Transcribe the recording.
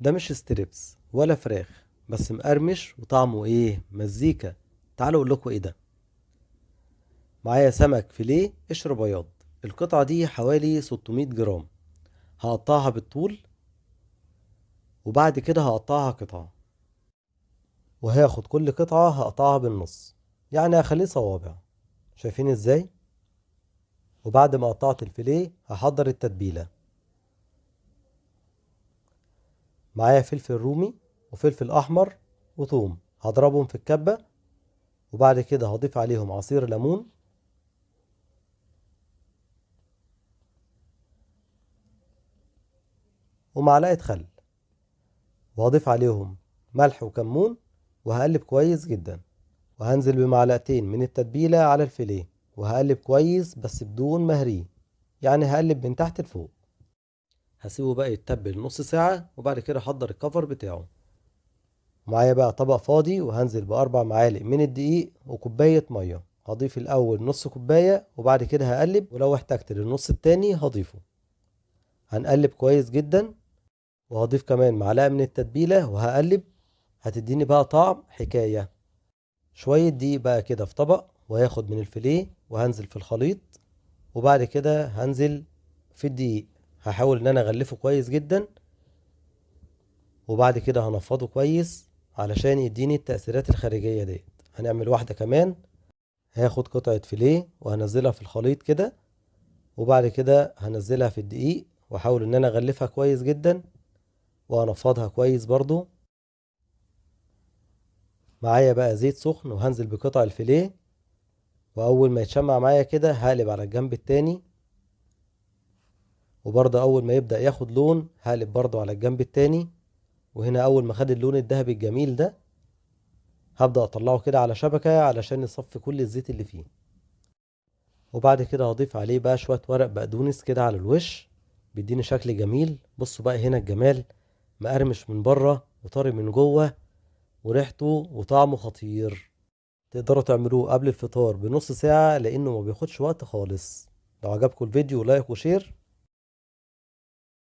ده مش ستريبس ولا فراخ، بس مقرمش وطعمه ايه مزيكا. تعالوا اقول لكم ايه ده. معايا سمك فيليه قشر بياض. القطعة دي حوالي 600 جرام. هقطعها بالطول، وبعد كده هقطعها قطع، وهاخد كل قطعة هقطعها بالنص، يعني هخليه صوابع. شايفين ازاي؟ وبعد ما قطعت الفيليه هحضر التتبيلة. معايا فلفل رومي وفلفل احمر وثوم، هضربهم في الكبة، وبعد كده هضيف عليهم عصير ليمون ومعلقة خل، وهضيف عليهم ملح وكمون، وهقلب كويس جدا. وهنزل بمعلقتين من التتبيلة على الفيليه، وهقلب كويس بس بدون مهريه، يعني هقلب من تحت لفوق. هسيبه بقى يتبل نص ساعة، وبعد كده احضر الكفر بتاعه. معايا بقى طبق فاضي، وهنزل بأربع معالق من الدقيق وكوباية مية. هضيف الأول نص كوباية، وبعد كده هقلب، ولو احتجت للنص التاني هضيفه. هنقلب كويس جدا، وهضيف كمان معلقة من التتبيلة وهقلب. هتديني بقى طعم حكاية. شوية دقيق بقى كده في طبق، وهاخد من الفيليه وهنزل في الخليط، وبعد كده هنزل في الدقيق. هحاول ان انا اغلفه كويس جدا، وبعد كده هنفضه كويس علشان يديني التأثيرات الخارجية ديت. هنعمل واحدة كمان. هاخد قطعة فيليه وهنزلها في الخليط كده، وبعد كده هنزلها في الدقيق، واحاول ان انا اغلفها كويس جدا وهنفضها كويس برضو. معايا بقى زيت سخن، وهنزل بقطع الفيليه، واول ما يتشمع معايا كده هقلب على الجنب التاني، وبرضه اول ما يبدأ ياخد لون هقلب برضه على الجنب التاني. وهنا اول ما خد اللون الذهبي الجميل ده هبدأ اطلعه كده على شبكة علشان يصفي كل الزيت اللي فيه. وبعد كده هضيف عليه بقى شوية ورق بقدونس كده على الوش، بيديني شكل جميل. بصوا بقى هنا الجمال، مقرمش من بره وطري من جوه، وريحته وطعمه خطير. تقدروا تعملوه قبل الفطار بنص ساعة، لانه ما بياخدش وقت خالص. لو عجبكم الفيديو لايك وشير،